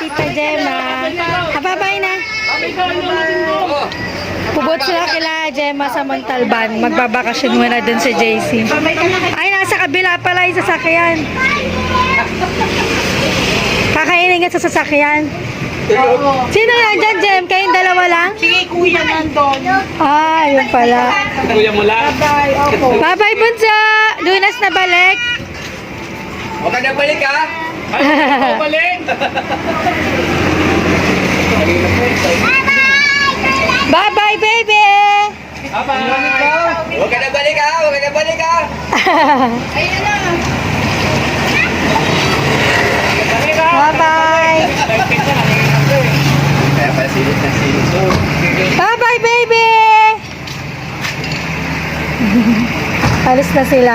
Tita Gemma. Hababay na. Pubot sila kila Gemma sa Montalban. Magbabakasyon muna dun sa JC. Ay, nasa kabila pala yung sasakyan. Kakainin ka sa sasakyan. Sino yan dyan, Jem? Kayong dalawa lang? Sige, kuya nandun. Ah, yun pala. Kuya mo lang? Bye, opo. Bye-bye, Bunso! Lunas na balik. Huwag ka na balik ha! Ay, balik! Bye-bye, baby! Huwag ka na balik ha! Huwag ka na balik ha! Ayun na. Bye-bye! Kaya pala silip na silip. Bye-bye, baby! Alis na sila.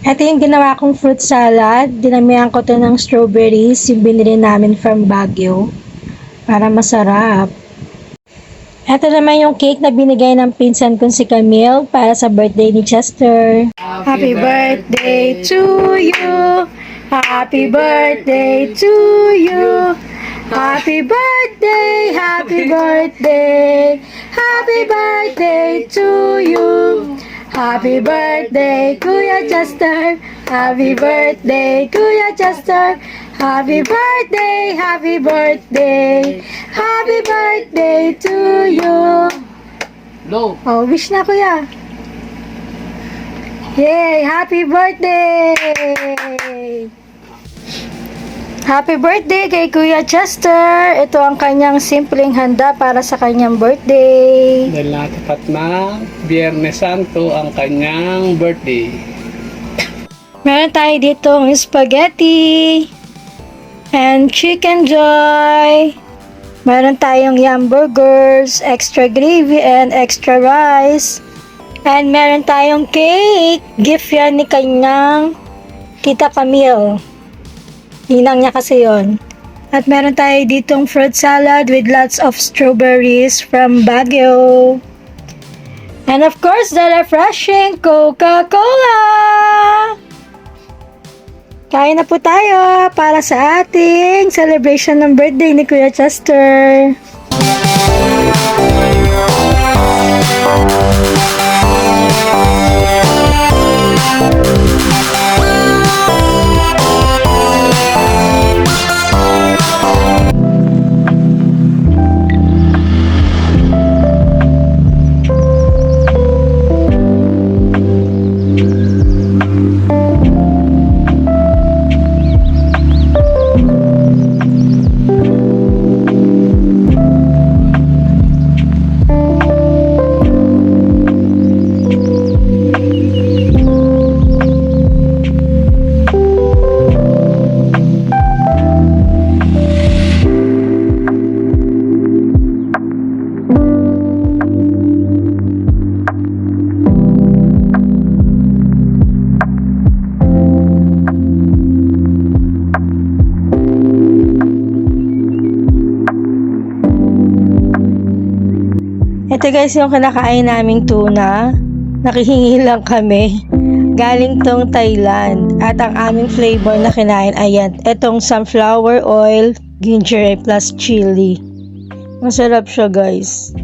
Ito yung ginawa kong fruit salad. Dinamihan ko to ng strawberries. Yung binili namin from Baguio. Para masarap. Ito naman yung cake na binigay ng pinsan kong si Camille para sa birthday ni Chester. Happy birthday to you! Happy birthday to you! Happy birthday! Happy birthday! Happy birthday to you! Happy birthday, Kuya Chester! Happy birthday, Kuya Chester! Happy birthday! Happy birthday! Happy birthday to you! Low. Oh, wish na, Kuya! Yay! Happy birthday! Happy birthday kay Kuya Chester! Ito ang kanyang simpleng handa para sa kanyang birthday. Dahil natapat na Biyernes Santo ang kanyang birthday. Meron tayo ditong spaghetti and chicken joy. Meron tayong yum burgers, extra gravy and extra rice. And meron tayong cake. Gift yan ni kanyang Tita Camille. Hinang niya kasi yon. At meron tayo ditong fruit salad with lots of strawberries from Baguio. And of course, the refreshing Coca-Cola! Kain na po tayo para sa ating celebration ng birthday ni Kuya Chester. Ito guys yung kinakain naming tuna. Nakihingi lang kami. Galing tong Thailand. At ang aming flavor na kinain ay yan. Itong sunflower oil, ginger plus chili. Masarap siya guys.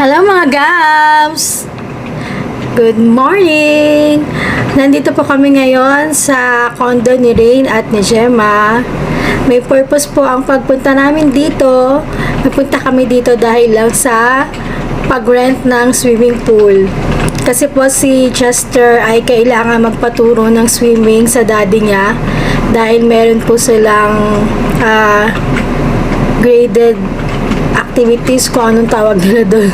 Hello mga gams! Good morning! Nandito po kami ngayon sa condo ni Rain at ni Gemma. May purpose po ang pagpunta namin dito. Napunta kami dito dahil lang sa pag-rent ng swimming pool. Kasi po si Chester ay kailangan magpaturo ng swimming sa daddy niya dahil meron po silang graded activities, kung anong tawag nila doon,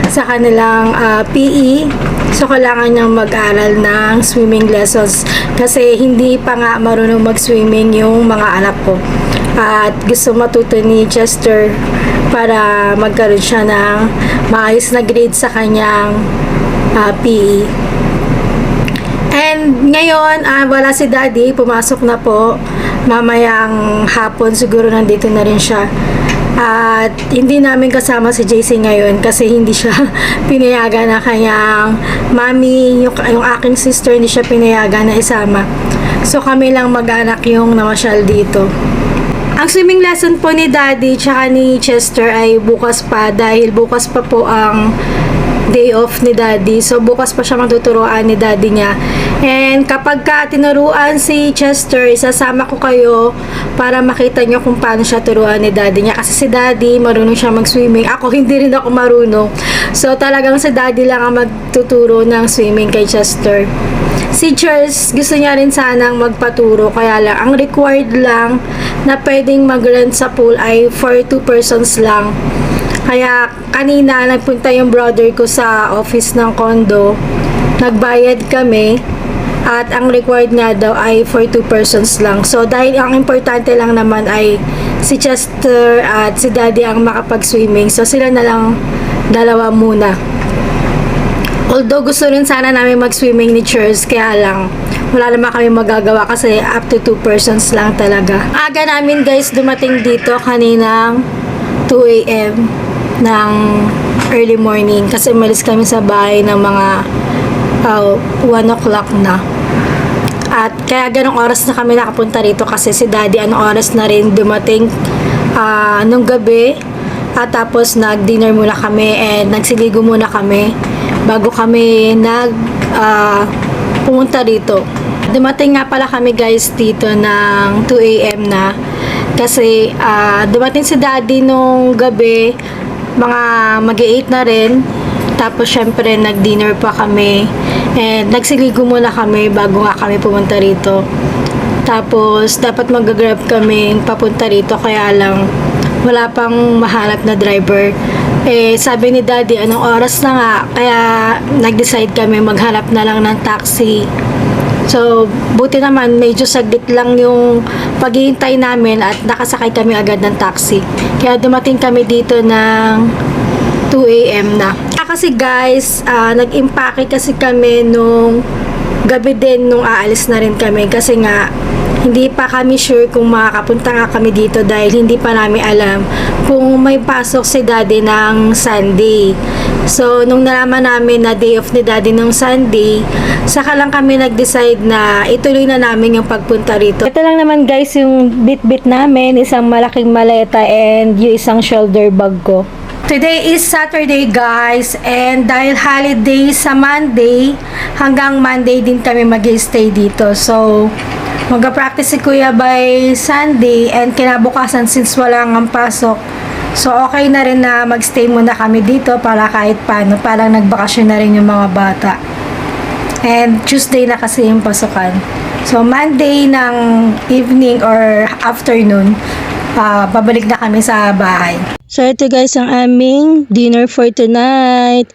sa kanilang PE. So, kailangan niyang mag-aral ng swimming lessons kasi hindi pa nga marunong mag-swimming yung mga anak ko. At gusto matuto ni Chester para magkaroon siya ng maayos na grade sa kanyang PE. And ngayon, wala si daddy, pumasok na po. Mamayang hapon siguro nandito na rin siya. At hindi namin kasama si JC ngayon kasi hindi siya pinayagan na kanyang mami, yung aking sister, hindi siya pinayagan na isama. So kami lang mag-anak yung namasyal dito. Ang swimming lesson po ni daddy tsaka ni Chester ay bukas pa dahil bukas pa po ang day off ni daddy. So bukas pa siya matuturuan ni daddy niya. And kapag ka tinuruan si Chester, isasama ko kayo para makita nyo kung paano siya turuan ni daddy niya. Kasi si daddy marunong siya mag-swimming. Ako hindi rin ako marunong. So talagang si daddy lang ang magtuturo ng swimming kay Chester. Si Charles gusto niya rin sanang magpaturo, kaya lang ang required lang na pwedeng mag-rent sa pool ay for 2 persons lang. Kaya kanina nagpunta yung brother ko sa office ng condo, nagbayad kami at ang required nga daw ay for 2 persons lang. So dahil ang importante lang naman ay si Chester at si daddy ang makapag-swimming, so sila na lang dalawa muna. Although gusto rin sana namin mag-swimming ni Charles, kaya lang wala naman kami magagawa kasi up to 2 persons lang talaga. Aga namin guys dumating dito kaninang 2 AM ng early morning kasi umalis kami sa bahay ng mga 1 o'clock na. At kaya ganong oras na kami nakapunta rito kasi si daddy anong oras na rin dumating nung gabi. At tapos nag-dinner muna kami and nagsiligo muna kami bago kami pumunta dito. Dumating nga pala kami guys dito ng 2 AM na kasi dumating si daddy nung gabi, mga mag-8 na rin. Tapos syempre nag-dinner pa kami and nagsiligo muna kami bago nga kami pumunta rito. Tapos dapat mag-grab kami papunta rito, kaya lang wala pang mahanap na driver. Sabi ni daddy anong oras na nga, kaya nag-decide kami maghanap na lang ng taxi. So buti naman medyo saglit lang yung paghihintay namin at nakasakay kami agad ng taxi, kaya dumating kami dito ng 2 AM na. Kasi guys, nag-impake kasi kami nung gabi din nung aalis na rin kami kasi nga hindi pa kami sure kung makakapunta nga kami dito dahil hindi pa namin alam kung may pasok si daddy ng Sunday. So, nung nalaman namin na day off ni daddy ng Sunday, saka lang kami nag-decide na ituloy na namin yung pagpunta rito. Ito lang naman guys yung bit-bit namin, isang malaking maleta and yung isang shoulder bag ko. Today is Saturday guys, and dahil holiday sa Monday, hanggang Monday din kami mag-stay dito. So, mag-practice si Kuya by Sunday and kinabukasan since wala ang pasok. So, okay na rin na mag-stay muna kami dito para kahit paano, parang nagbakasyon na rin yung mga bata. And Tuesday na kasi yung pasukan. So, Monday ng evening or afternoon, babalik na kami sa bahay. So, ito guys ang aming dinner for tonight.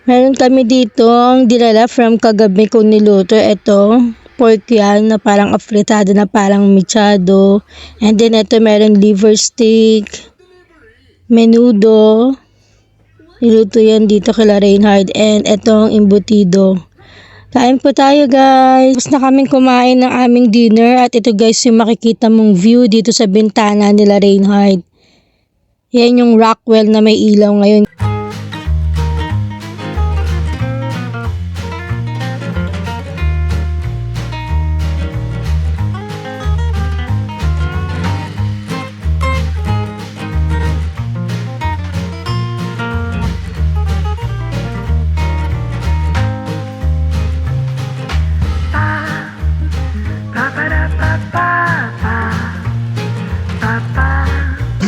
Meron kami ditong dinala from kagabi kong niluto. Ito, pork yan na parang afritado na parang mechado. And then ito meron liver steak, menudo. Niluto yan dito kila Reinhard. And itong imbutido. Kain po tayo guys. Tapos na kaming kumain ng aming dinner. At ito guys yung makikita mong view dito sa bintana nila Reinhard. Yan yung Rockwell na may ilaw ngayon.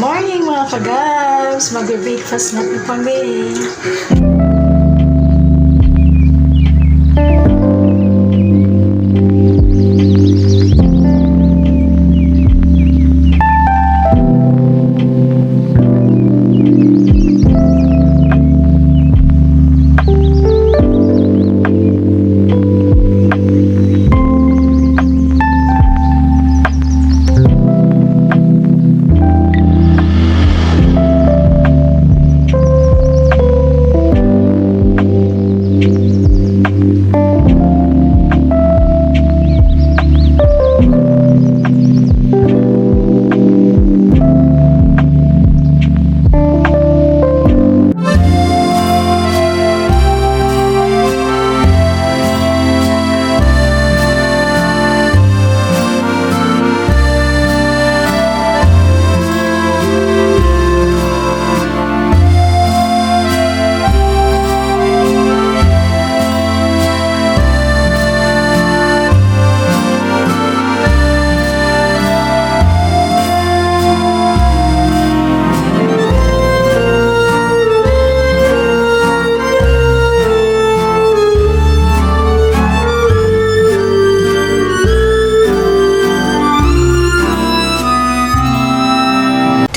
Morning mga kagabs! Mag-breakfast na po kami.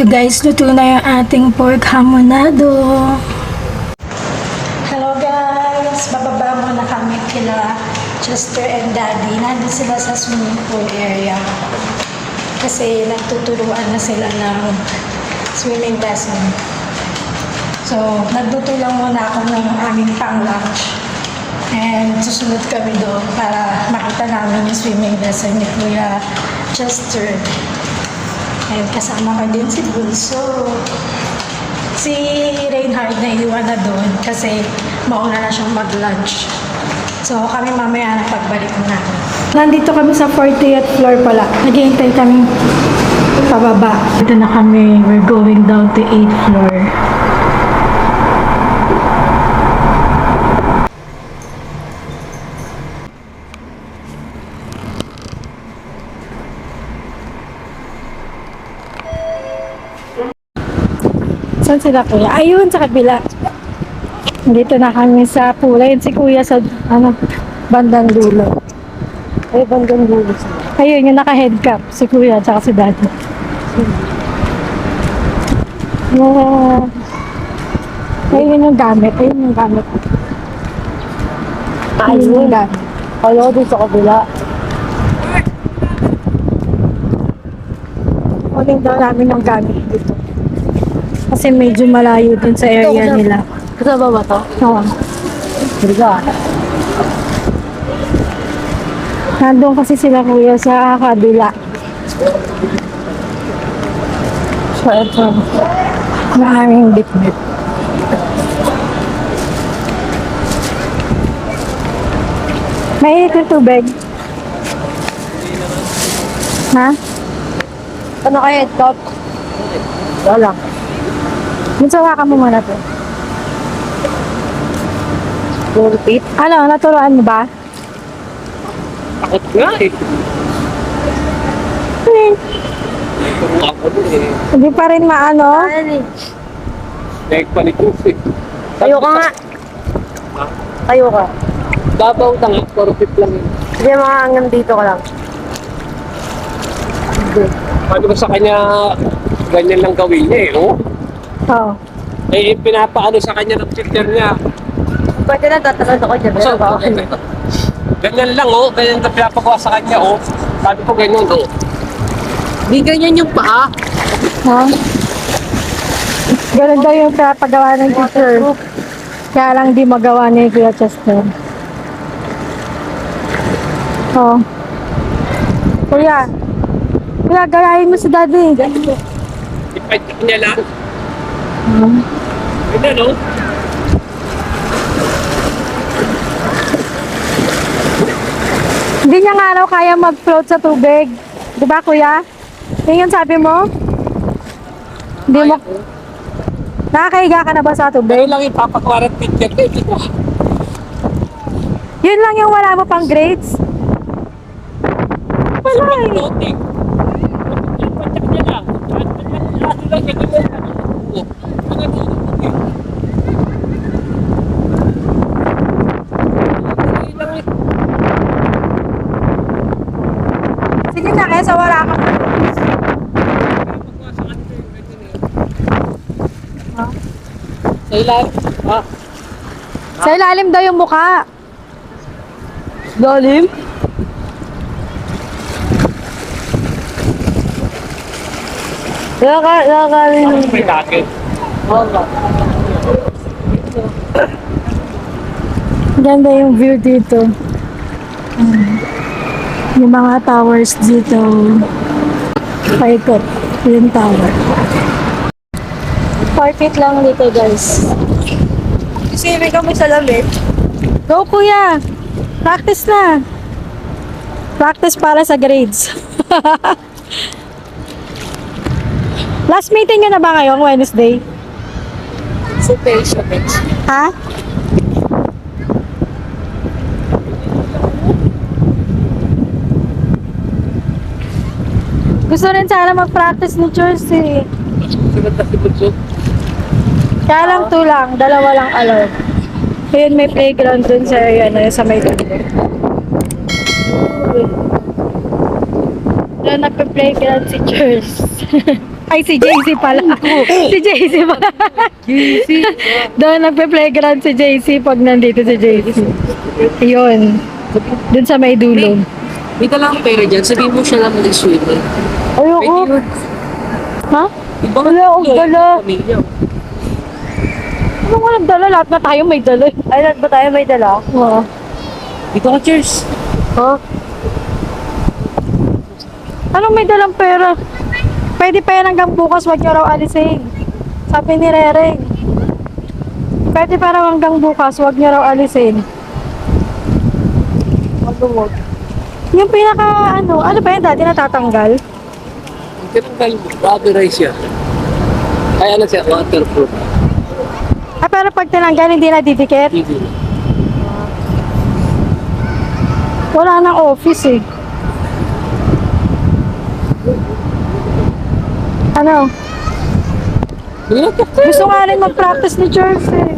Ito guys, luto na yung ating pork hamonado. Hello guys! Bababa muna kami kila Chester and Daddy. Nandun sila sa swimming pool area. Kasi nagtuturuan na sila ng swimming lesson. So, nagluto lang muna ako ng aming pang-lunch. And susunod kami doon para makita namin yung swimming lesson ni Kuya Chester. And kasama ko din si Bunso. Si Reinhard na iwan na doon kasi mauna na siyang mag-lunch. So kami mamaya na pagbalik namin. Nandito kami sa 40th floor pala. Naghihintay kami pababa. Dito na kami. We're going down to 8th floor. Saan sila kuya? Ayun, sa kabila. Dito na kami sa pula. Yun si kuya sa bandang dulo. Ay, bandang dulo sila. Ayun, yung naka-head cap. Si kuya, tsaka si daddy. Yeah. Ayun yung gamit. Ayun yung gamit. Ayun yung gamit. Ayaw dito sa kabila. Kunin daw namin yung gamit dito. Kasi medyo malayo dun sa area nila. Kasama ba to? Oo. Hindi ka. Nandun kasi sila kuya sa kabila. So, ito. Maraming bit-bit. May yung tubig. Ha? Ano kaya top? Wala. Minsawa ka mo muna to. Repeat? Ano, naturuan mo ba? Takot nga eh. Turo ako dun eh. Hindi pa rin maano. Leg panikos eh. Tayo ka nga. Tayo ka. Babaw tanga, 4 lang yun. Hindi mga hanggang dito ka lang. Sabi ko sa kanya, ganyan lang gawin niya eh, oh. Oo. Eh, pinapaano sa kanya ng sister niya. Pwede na tatalon ako dyan. So, Pero ba? ganyan lang, oh. Ganyan na pinapagawa sa kanya, oh. Sabi ko ganyan, oh. Di ganyan yung paa. Ha? Ganun daw yung pagawa ng teacher. Kaya lang di magawa ni Kuya Chester. Oo. Kuya. Kuya, galahin mo si daddy. Ipatik niya lang. Hmm. Ganyan, oh. Hindi niya nga raw kaya mag-float sa tubig. Di ba, kuya? Yun yung sabi mo? Hindi mo... Nakakahiga ka na ba sa tubig? Ngayon lang ipapagawa ng teacher ko, hindi ko. Yun lang yung wala mo pang grades? Wala eh. Floating. Ipatik niya lang. Ano lang, ganyan lang. Oh. Mga floating. Sige na, kesa wala ka. Sa ilan? Ah. Sa ilalim daw yung mukha. Lalim? Nakakalim. Ano may takit? Ganda yung view dito. Yung mga towers dito. Paikot. Yung tower. 4 feet lang dito, guys. Kasi may kami sa lamig. Go, kuya! Practice na! Practice para sa grades. Last meeting nyo na ba ngayong Wednesday? Sa page, sa page. Ha? Gusto rin sana mag-practice ni Jersey. Sunod na si Bunso. Kaya lang 2 lang, 2 lang allowed. Ayun, may playground dun sa area na sa may dulo. Wala nagpa-playground si Chers. Ay, si JC pala. Si JC pala. JC. Doon nagpe-playground si JC pag nandito si JC. Yun. Doon sa may dulo. May dalang pera dyan, sabihin mo siya lang mag-swimming. Ayoko. Ha? Iba Wala akong dala. Pamilya. Ano nga nagdala? Lahat na tayo may dala. Ay, lahat ba tayo may dala? Oo. Dito ka, cheers. Ha? Anong may dalang pera? Pwede pa yan hanggang bukas, wag niyo raw alisin. Sabi ni Rereng. Pwede pa raw hanggang bukas, wag niyo raw alisin. Wag. Yung pinaka ano ba yan dati natatanggal? Ang tinanggal mo, rubberized siya. Kaya lang siya, waterproof. Ah, pero pag tinanggal, hindi na didikit? Hindi. Wala nang office eh. Ano? Gusto nga rin mag-practice ni Charles eh.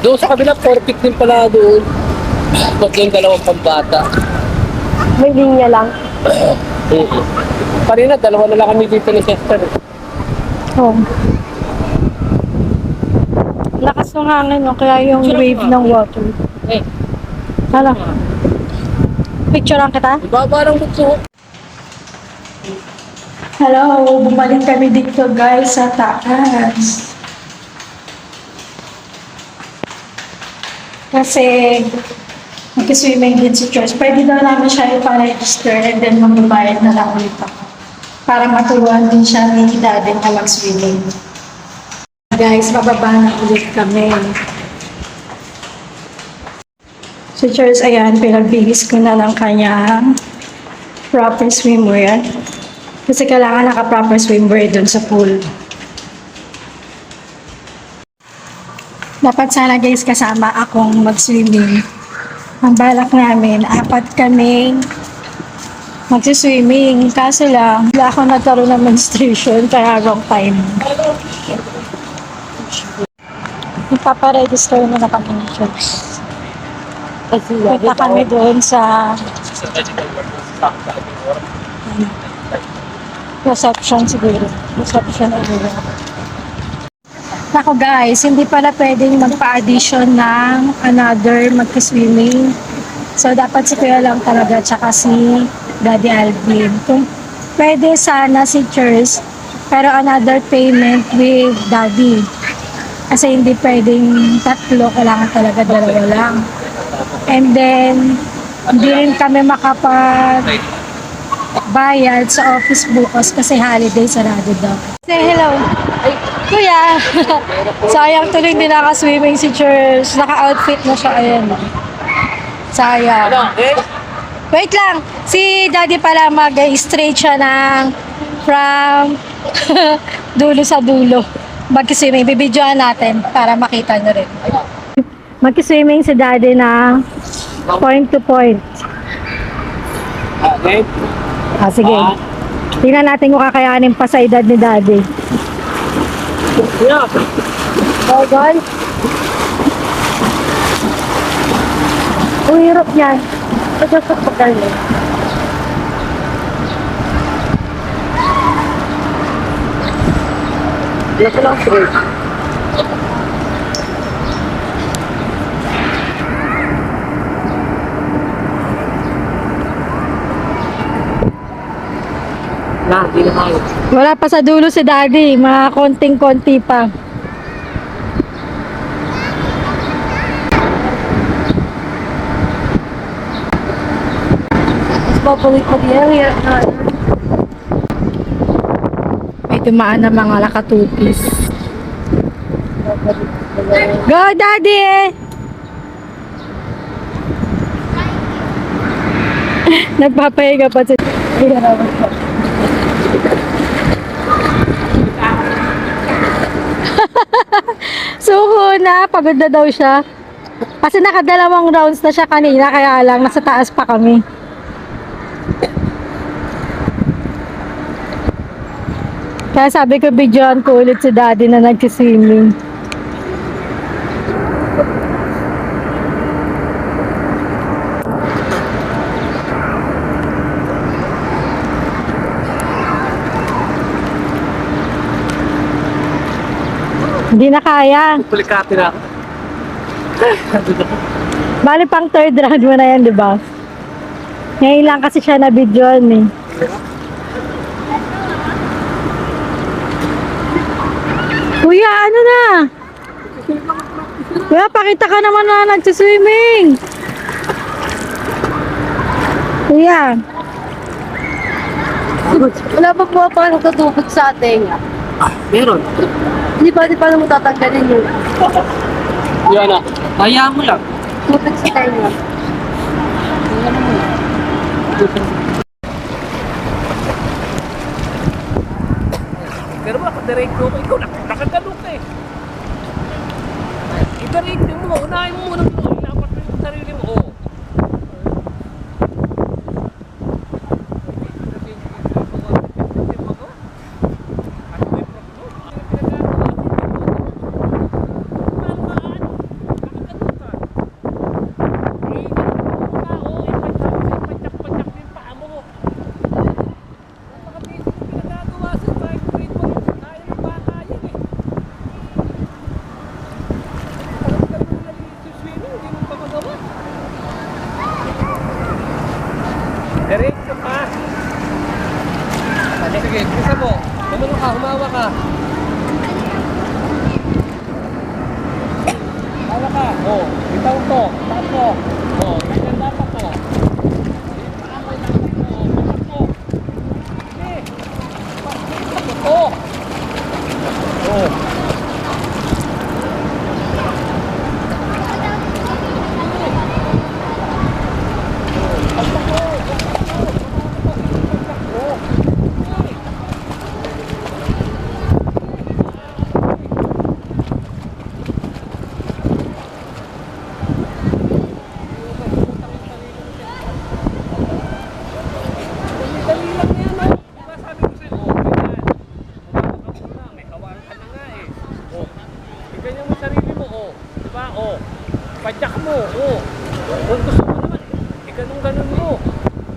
Doon sa kabila, perfect din pala doon. Pag yung dalawang pambata. May linya lang. Oo. Parina, dalawa na lang kami dito ni Chester. Oh. Lakas ng hangin no, kaya yung wave ng water. Eh, Hala. Picturean kita? ibaba ng bukso. Hello, bumalik kami dito guys sa taas. Kasi mag-swimming din si Charles. Pwede daw namin siya ipa-register and then magbabayad na lang ulit ako. Para maturuan din siya ni Daddy na mag-swimming. Guys, bababa na ulit kami. Si Charles, ayan, pinagbihis ko na ng kanyang proper swimwear. Kasi kailangan naka-proper swimwear dun sa pool. Dapat sana guys kasama akong mag-swimming. Ang balak namin, 4 kaming mag-swimming. Kaso lang, wala akong nagkaroon ng menstruation kaya wrong time. Ipaparegister na kami ng church. Punta kami doon sa reception siguro. Reception siguro. Ako guys, hindi pala pwedeng magpa-addition ng another magka-swimming. So dapat si Kuya lang talaga tsaka si Daddy Alvin. Kung pwede sana si Church, pero another payment with Daddy. Kasi hindi pwedeng 3, kailangan talaga 2 lang. And then, hindi rin kami makapag-bayad sa office bukas kasi holiday sarado daw. Say hello. Ay, Kuya! Sayang tuloy hindi naka-swimming si Church. Naka-outfit na siya. Ayan. Sayang. Wait lang. Si Daddy pala mag-straight siya ng from dulo sa dulo. Mag-swimming. Bibidyoan natin para makita nyo rin. Mag-swimming si Daddy ng point to point. Okay. Ah, sige. Tingnan natin kung kakayanin pa sa edad ni Daddy. Yeah. Oh, God. Ang hirap yan. Pagkakapagkal mo. Lasa lang straight. Di na tayo. Wala pa sa dulo si Daddy. Mga konting-konti pa. Babalik ko di area na. May dumaan na mga lakatupis. Go, Daddy! Nagpapahiga pa si... Suko na, pagod na daw siya. Kasi nakadalawang rounds na siya kanina, kaya lang nasa taas pa kami. Kaya sabi ko, videoan ko ulit si Daddy na nag-swimming. Hindi na kaya. Pulikati na. Bali pang third round mo na yan, di ba? Ngayon lang kasi siya na-videoan eh. Kuya, ano na? Kuya, pakita ka naman na nagsiswimming. Kuya, Wala pa po pa nagtutubig sa atin. Meron. Di pa naman tatanggalin yun. Yan na. Kaya mo lang. Tubig sa tenga. Pero ba, direct ko, ikaw nakagalok eh. I-direct mo, unahin mo muna mo. Inapat mo yung sarili mo. Oh. Diretso pa. Sige, isa mo. Tumulong ka, humawa ka. Hawa ka. Oh, bitaw to. Taas mo. Oh, ganyan dapat to. Oh. Oh. Dali lang yan, oh. Diba sabi ko sa'yo, oh, ganyan. Humawa ka muna, may hawakan ka na nga eh. Oh, ganyan mo sarili mo, oh. Diba, oh. Padyak mo, oh. Kung gusto mo naman, ganun mo.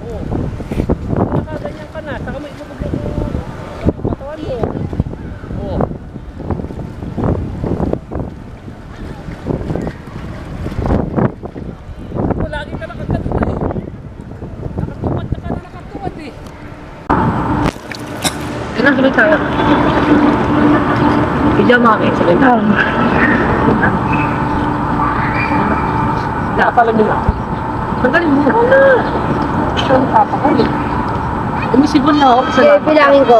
Oh. Nakaganyan ka na, saka may ibabag yung patawan mo. Oh. Oh, lagi ka nakagano na eh. Nakatuwad na ka na nakatuwad eh. Ano tuloy tayo? Pijama kami sa benta. Nakapala nyo na. Tanggalin mo. Ano na? Saan papakali? Umisipon na ako sa lahat. Bilangin ko.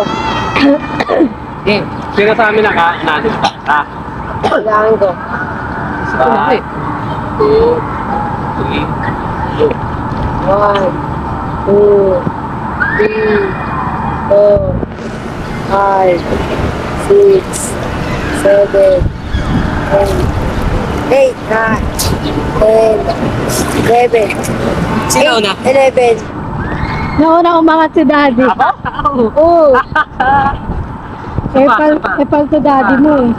Eh, sino sa amin nanin ka? Ha? Bilangin ko. Isipon na eh. 2, 3, 4. 1, 2, 3, 4, 5, 6, 7, 8, 9, 10, 11, Sino na? 11. nauna umangat si daddy. Oo. Epal to daddy mo eh.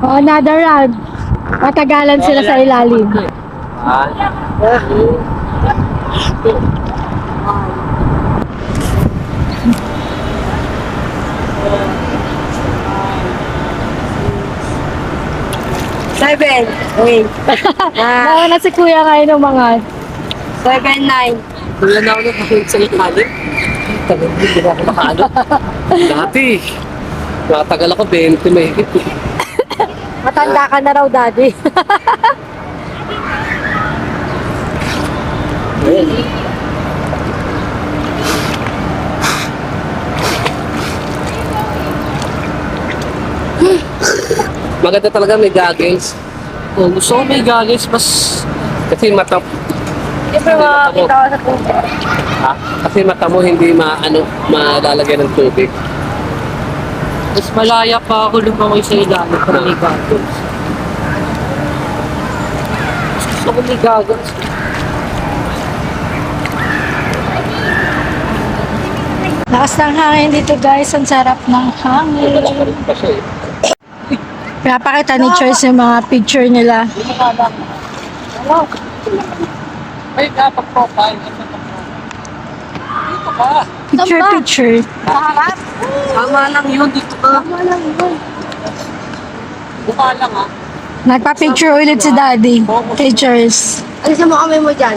Oh, another round. Matagalan sila sa ilalim. Seven, wait. Nauna si kuya ngayon umangat. 7, 9. Kuya na ako nakakulit sa ilalim. Tagal mo, hindi na ako makaano. Dati, nakatagal ako 20 may higit. Matanda ka na raw daddy. Maganda talaga may goggles. Oh, gusto ko may goggles, mas... Kasi mata... Siyempre makakita ko sa tubig. Ha? Kasi mata mo hindi malalagyan ng tubig. Mas malaya pa ako lumangoy sa ilalim para may goggles. Gusto ko may goggles. Lakas ng hangin dito guys. Ang sarap ng hangin. Kasi, Pinapakita ni Choice yung mga picture nila. may dapat profile. Dito ka. Picture. Tama lang yun, dito ka. Mukha lang ha. Nagpa-picture ulit si Daddy. Pictures. Alisin mo kamay mo dyan.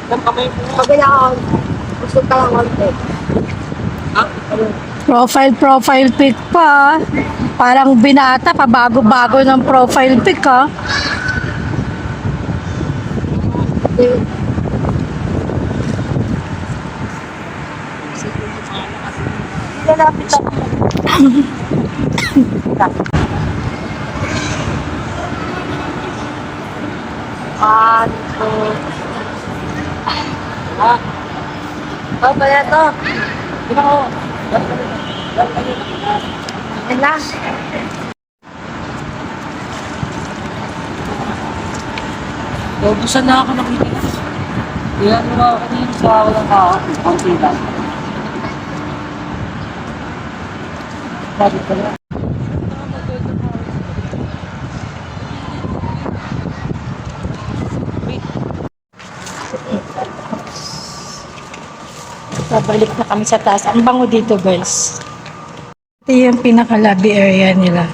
Ilang kamay mo. Pag kailangan, gusto ka lang konti. Ha? Profile pic pa. Parang binata, pabago-bago ng profile pic ha. Lalapit ako. Ha? Oh, pala to. Ikaw ko. Yan lang. Saan na ako nakikita? Yan mo ako kanina sa walang tao. Konti lang. Bakit pala? Babalik na kami sa taas. Ang bango dito, guys. Ito yung pinaka-lobby area nila.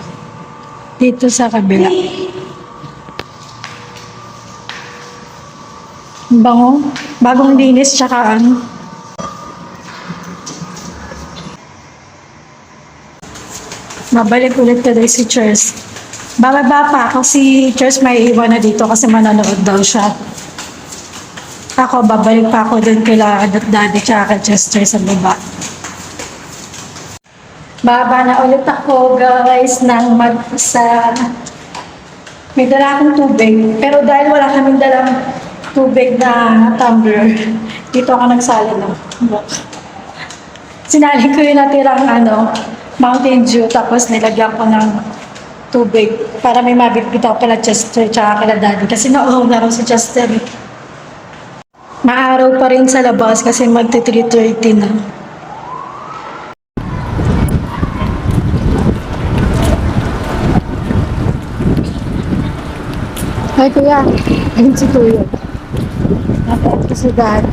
Dito sa kabila. Ang bango. Bagong linis, tsaka ano. Mabalik ulit tuloy si Chers. Bababa pa ako si Chers may iwan na dito kasi manonood daw siya. Ako, babalik pa ako dun kila Daddy tsaka kay Chester sa baba. Baba na ulit ako, guys, ng sa... May dala akong tubig, pero dahil wala kaming dalang tubig na tumbler, dito ako nagsali ng sinali ko yung natirang Mountain Dew, tapos nilagyan ko ng tubig para may mabitbit ako kila Chester tsaka kila Daddy kasi nauhaw na raw si Chester. Maaraw pa rin sa labas kasi magti-3:30 na. Hi kuya, ayun si kuya. Napayat ko si Dad.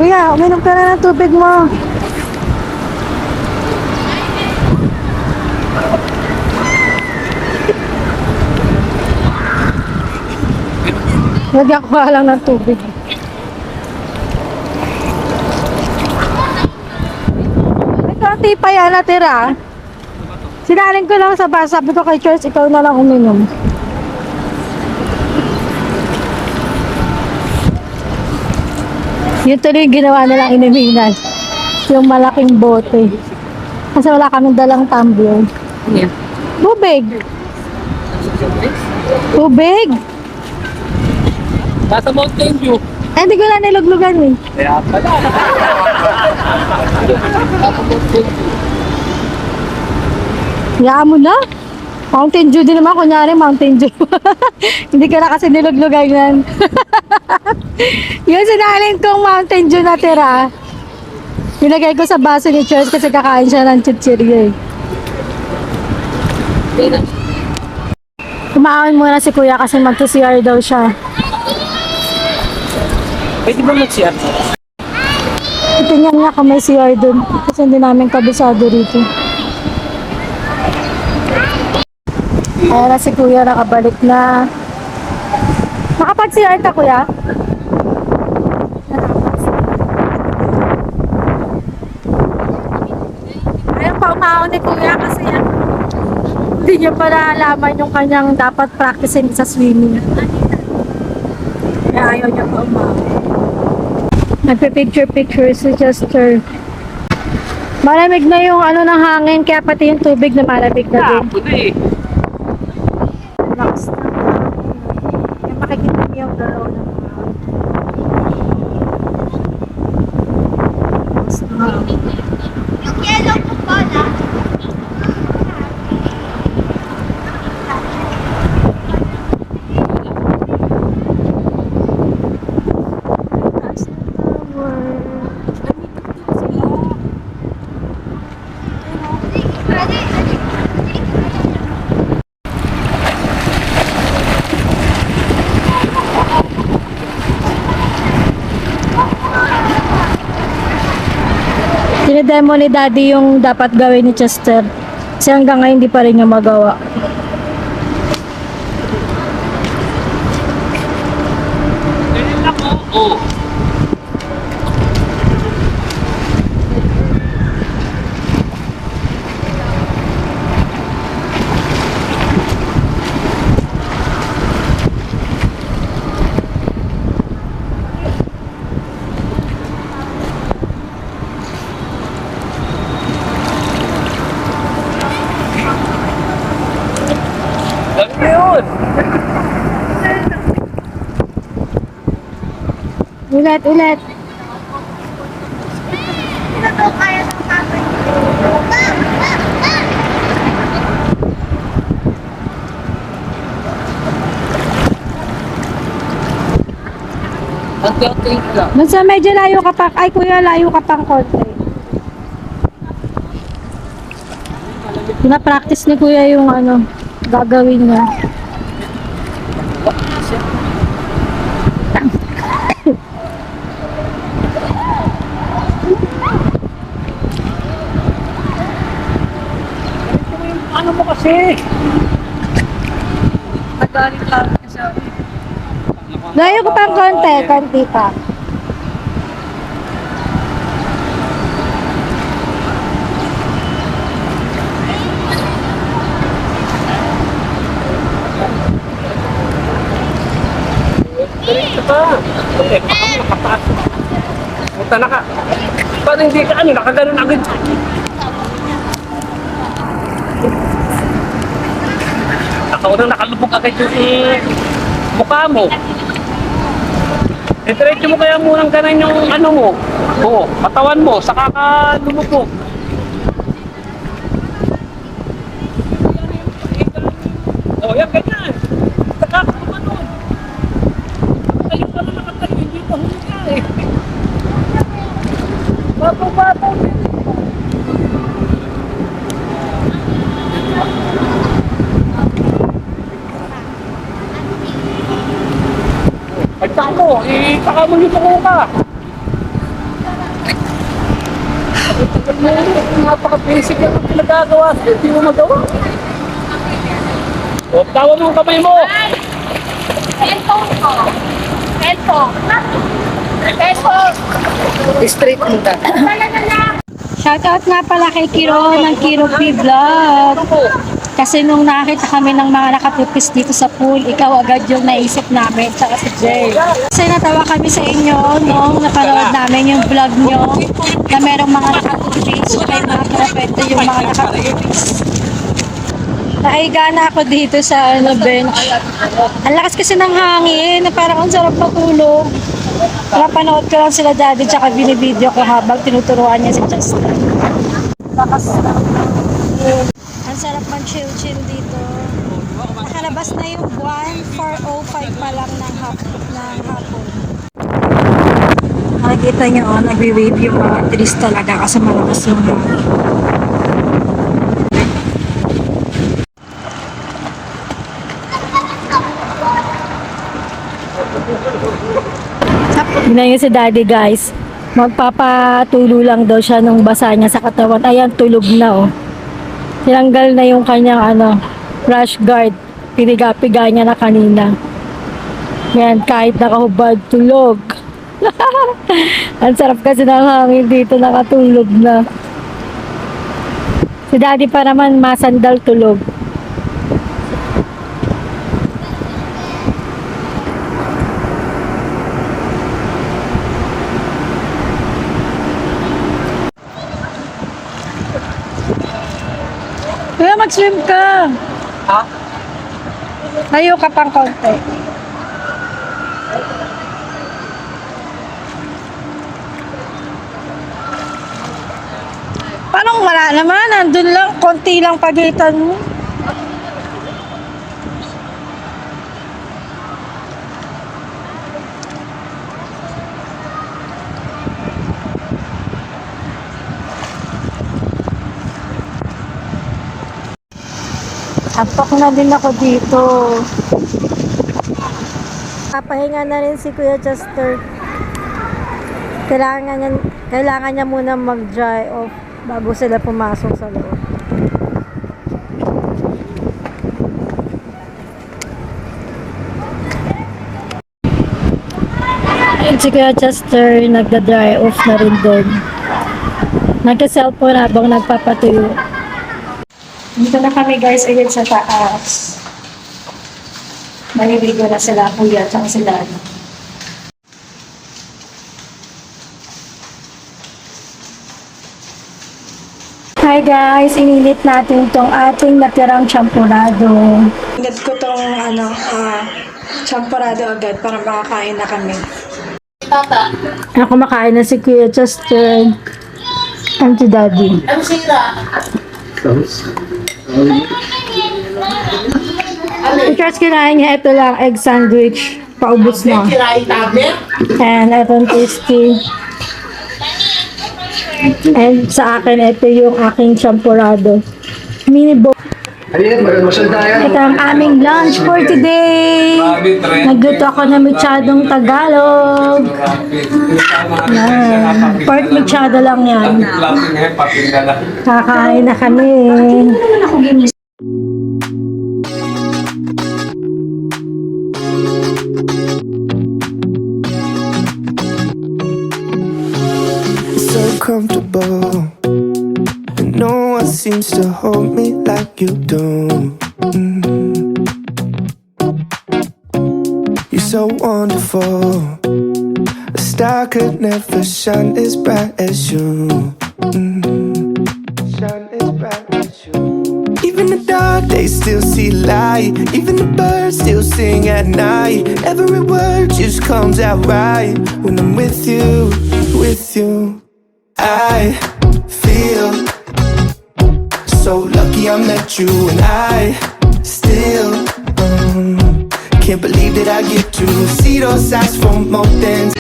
Kuya, uminom ka na ng tubig mo. Lagyan ko nga lang ng tubig. May konti pa yan natira. Sinaling ko lang sa bus. Sabi ko kay Charles, ikaw na lang uminom. Yun tuloy yung ginawa nilang inuminan. Yung malaking bote. Kasi wala kaming dalang tumbler. Yan. Tubig! Tubig! Nasa Mountain View. Eh, hindi ko na niluglugan eh. Kaya pala. Nasa Mountain View. Hayaan mo na. Mountain Dew din naman. Kunyari, Mountain Dew. Hindi ka na kasi niluglugan yan. Yung sinalin kong Mountain Dew na tira, nilagay ko sa baso ni Charles kasi kakain siya ng chichirya eh. Kumain muna si kuya kasi mag-CR daw siya. Pwede ba mag-CR? Tingnan nga kung may CR dun. Kasi hindi namin kabisado rito. Ayan na si kuya, nakabalik na. Nakapag-CR ka kuya? Ayaw pa umahon ni kuya kasi hindi niya pa nalaman yung kanyang dapat practicing sa swimming. Kaya ayaw niya pa umahon. Nagpe-picture si Chester. Malamig na yung ng hangin, kaya pati yung tubig na malamig na din. Tapo na eh. Relax na. Kaya makikita niyo yung galaw ng Yung yellow po pala. Dinedemo ni Daddy yung dapat gawin ni Chester. Kasi hanggang ngayon hindi pa rin niya magawa. Ganyan lang oh. Oh. Dami na yun. Ulit, ulit. Unti-unti lang. Basta medyo layo ka pa. Ay, kuya, layo ka pang konti. Pina-practice ni kuya yung ano, gagawin niya. Ano mo kasi? Nagalit lang kasi ako. Layo ka pang konti, konti pa. Diretso pa. Eh, baka nakataas. Punta na ka. Paano hindi ka ano, nakaganon agad. Nakaunang nakalubog agad yung mukha mo. Eh, diretso mo kaya munang ganan yung ano mo. Oo, katawan mo, saka ka lumubog. Oh, yan, ganyan. Nakakakuha nun. Tayo pa na nakatayo, hindi pa humiga eh. Bato-bato. Pagtaka mo, saka mo yung tuko ka. Napaka-basic lang ang pinagagawa sa'yo, hindi mo magawa. O, tawa mo ang kamay mo. Cellphone ko. Cellphone. Cellphone. Straight mo ka. Shoutout nga pala kay Kiro ng Kiro P Vlog. Kasi nung nakita kami ng mga nakatupis dito sa pool, ikaw agad yung naisip namin, tsaka si Jay. Kasi natawa kami sa inyo nung napanood namin yung vlog nyo na merong mga nakatupis, may mga karapento yung mga nakatupis. Naiga na ako dito sa bench. Ang lakas kasi ng hangin, na parang ang sarap matulog. Napanood ko lang sila daddy tsaka binibideo ko habang tinuturuan niya si Justin. Lakas na. Ang sarap mag-chill-chill dito. Nakalabas na yung buwan, 4:05 pa lang ng hapon. Nakikita niyo, nagwe-wave yung mga trees talaga kasi malakas yung hangin. Tignan niyo si daddy guys. Magpapatulo lang daw siya nung basa niya sa katawan. Ayan, tulog na oh. Tinanggal na yung kanyang rash guard. Piniga-piga niya na kanina. Yan, kahit nakahubad, tulog. Ang sarap kasi ng hangin dito, nakatulog na. Si daddy pa naman masandal tulog. Kaya mag-swim ka. Ha? Layo ka pang konti. Parang wala naman. Nandun lang. Konti lang pagitan mo. Antok na din ako dito. Papahinga na rin si Kuya Chester. Kailangan niya muna mag-dry off bago sila pumasok sa loob. At si Kuya Chester, nagda-dry off na rin doon. Nagka-cellphone habang nagpapatuyo. Dito na kami guys, agad sa taas. Maliligo na sila, kuya, tsaka sila. Hi guys, ininit natin itong ating natirang champurado. Init ko itong champurado agad para makakain na kami. Tata, Ako makain na si Kuya Chester and si Daddy. ano sira? Because kinain niya ito lang, egg sandwich. Paubos mo. Kirain tablet? And itong tasty. And sa akin, ito yung aking champurado. Mini bowl. Ayun, mag-almusal tayo. Ito ang aming lunch for today. Nagluto ako ng mechadong Tagalog. Yan. Pork mechado lang yan. Kakain na kami. So comfortable, and no one seems to hold me like you do. You're so wonderful. A star could never shine as bright as you. Shine as bright as you. Even the dark days still see light. Even the birds still sing at night. Every word just comes out right when I'm with you, with you. I feel so lucky I met you, and I still can't believe that I get to see those eyes for more than